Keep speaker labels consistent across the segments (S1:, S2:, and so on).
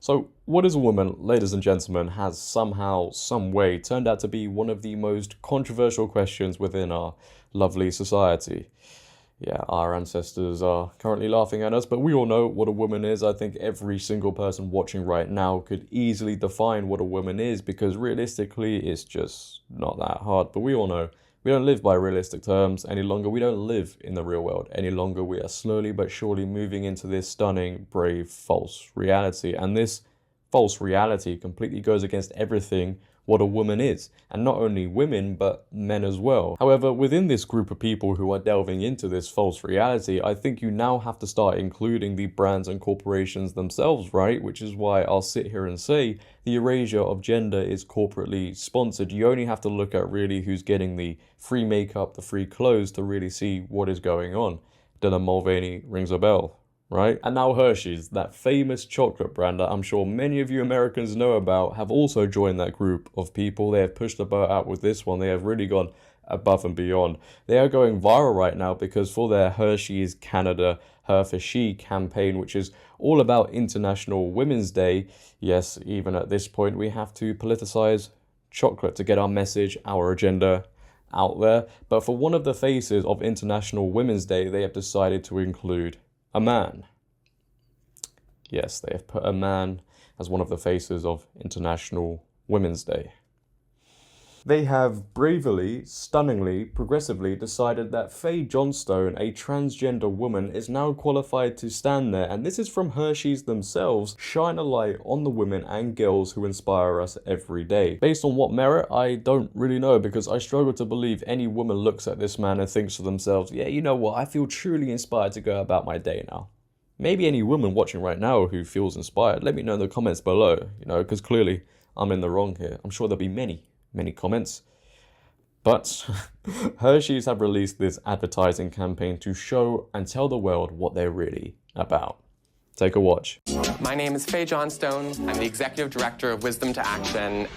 S1: So, what is a woman, ladies and gentlemen, has somehow, some way turned out to be one of the most controversial questions within our lovely society. Yeah, our ancestors are currently laughing at us, but we all know what a woman is. I think every single person watching right now could easily define what a woman is, because realistically, it's just not that hard. But we all know we don't live by realistic terms any longer. We don't live in the real world any longer. We are slowly but surely moving into this stunning, brave, false reality. And this false reality completely goes against everything what a woman is. And not only women, but men as well. However, within this group of people who are delving into this false reality, I think you now have to start including the brands and corporations themselves, right? Which is why I'll sit here and say the erasure of gender is corporately sponsored. You only have to look at really who's getting the free makeup, the free clothes to really see what is going on. Dylan Mulvaney rings a bell, right? And now Hershey's, that famous chocolate brand that I'm sure many of you Americans know about, have also joined that group of people. They have pushed the boat out with this one. They have really gone above and beyond. They are going viral right now because for their Hershey's Canada Her for She campaign, which is all about International Women's Day. Yes, even at this point, we have to politicize chocolate to get our message, our agenda out there. But for one of the faces of International Women's Day, they have decided to include a man. Yes, they have put a man as one of the faces of International Women's Day. They have bravely, stunningly, progressively decided that Faye Johnstone, a transgender woman, is now qualified to stand there, and this is from Hershey's themselves, shine a light on the women and girls who inspire us every day. Based on what merit, I don't really know, because I struggle to believe any woman looks at this man and thinks to themselves, yeah, you know what, I feel truly inspired to go about my day now. Maybe any woman watching right now who feels inspired, let me know in the comments below, because clearly I'm in the wrong here. I'm sure there'll be many comments. But Hershey's have released this advertising campaign to show and tell the world what they're really about. Take a watch.
S2: My name is Faye Johnstone. I'm the Executive Director of Wisdom to Action.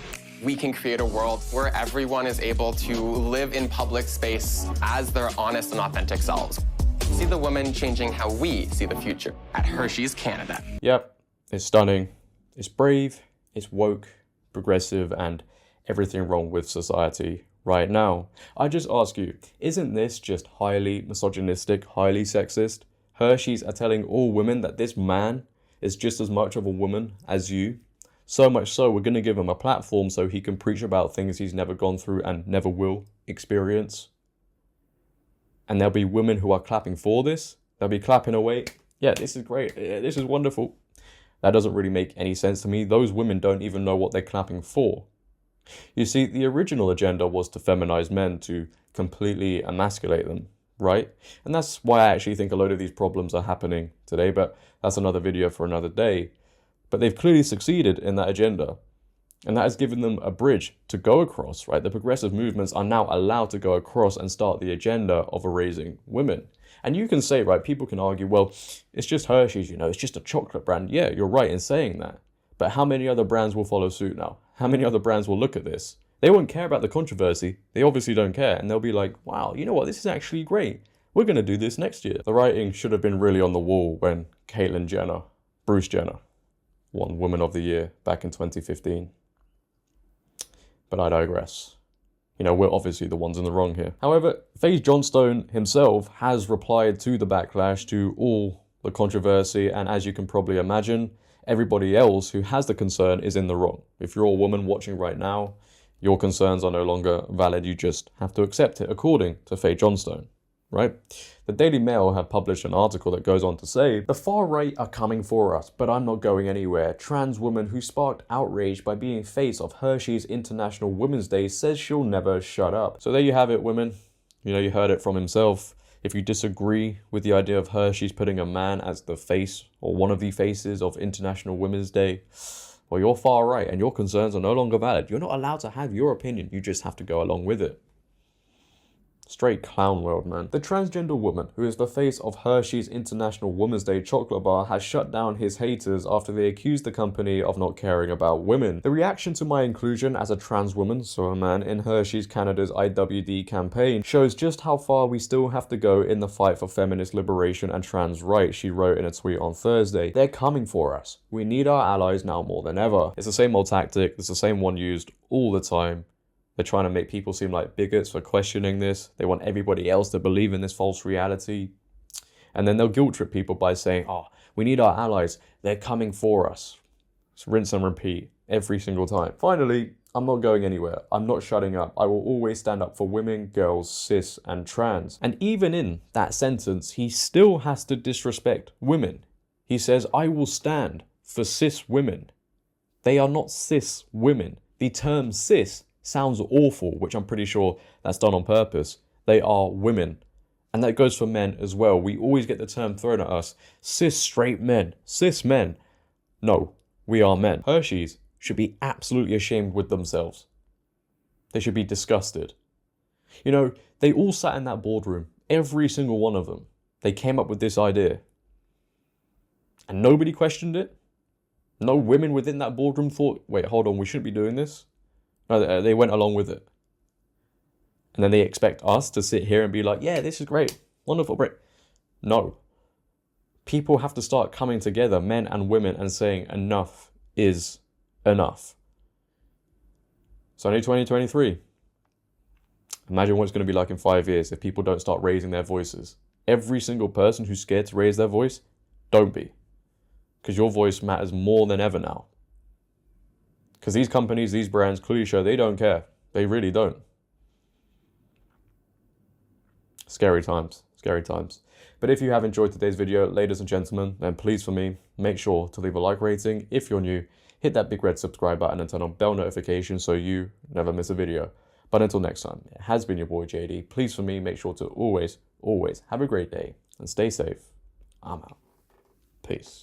S2: We can create a world where everyone is able to live in public space as their honest and authentic selves. See the woman changing how we see the future at Hershey's Canada.
S1: Yep, it's stunning, it's brave, it's woke, progressive, and everything wrong with society right now. I just ask you, isn't this just highly misogynistic, highly sexist? Hershey's are telling all women that this man is just as much of a woman as you. So much so, we're going to give him a platform so he can preach about things he's never gone through and never will experience. And there'll be women who are clapping for this. They'll be clapping away. Yeah, this is great. This is wonderful. That doesn't really make any sense to me. Those women don't even know what they're clapping for. You see, the original agenda was to feminize men, to completely emasculate them, right? And that's why I actually think a load of these problems are happening today, but that's another video for another day. But they've clearly succeeded in that agenda, and that has given them a bridge to go across, right? The progressive movements are now allowed to go across and start the agenda of erasing women. And you can say, right, people can argue, well, it's just Hershey's, it's just a chocolate brand. Yeah, you're right in saying that. But how many other brands will follow suit now? How many other brands will look at this? They won't care about the controversy. They obviously don't care. And they'll be like, wow, you know what? This is actually great. We're going to do this next year. The writing should have been really on the wall when Caitlyn Jenner, Bruce Jenner, won Woman of the Year back in 2015. But I digress. We're obviously the ones in the wrong here. However, Faye Johnstone himself has replied to the backlash, to all the controversy, and as you can probably imagine, everybody else who has the concern is in the wrong. If you're a woman watching right now, your concerns are no longer valid. You just have to accept it, according to Faye Johnstone, right? The Daily Mail have published an article that goes on to say, the far right are coming for us, but I'm not going anywhere. Trans woman who sparked outrage by being face of Hershey's International Women's Day says she'll never shut up. So there you have it, women. You heard it from himself. If you disagree with the idea of Hershey's putting a man as the face or one of the faces of International Women's Day, well, you're far right and your concerns are no longer valid. You're not allowed to have your opinion. You just have to go along with it. Straight clown world, man. The transgender woman, who is the face of Hershey's International Women's Day chocolate bar, has shut down his haters after they accused the company of not caring about women. The reaction to my inclusion as a trans woman, so a man, in Hershey's Canada's IWD campaign shows just how far we still have to go in the fight for feminist liberation and trans rights, she wrote in a tweet on Thursday. They're coming for us. We need our allies now more than ever. It's the same old tactic, it's the same one used all the time. They're trying to make people seem like bigots for questioning this. They want everybody else to believe in this false reality. And then they'll guilt trip people by saying, oh, we need our allies. They're coming for us. It's rinse and repeat every single time. Finally, I'm not going anywhere. I'm not shutting up. I will always stand up for women, girls, cis, and trans. And even in that sentence, he still has to disrespect women. He says, I will stand for cis women. They are not cis women. The term cis sounds awful, which I'm pretty sure that's done on purpose. They are women. And that goes for men as well. We always get the term thrown at us. Cis straight men. Cis men. No, we are men. Hersheys should be absolutely ashamed with themselves. They should be disgusted. You know, they all sat in that boardroom. Every single one of them. They came up with this idea. And nobody questioned it. No women within that boardroom thought, wait, hold on, we shouldn't be doing this. No, they went along with it. And then they expect us to sit here and be like, yeah, this is great. Wonderful, great. No. People have to start coming together, men and women, and saying enough is enough. It's only 2023. Imagine what it's going to be like in 5 years if people don't start raising their voices. Every single person who's scared to raise their voice, don't be. Because your voice matters more than ever now. Because these companies, these brands clearly show they don't care. They really don't. Scary times. Scary times. But if you have enjoyed today's video, ladies and gentlemen, then please for me, make sure to leave a like rating. If you're new, hit that big red subscribe button and turn on bell notifications so you never miss a video. But until next time, it has been your boy JD. Please for me, make sure to always have a great day and stay safe. I'm out. Peace.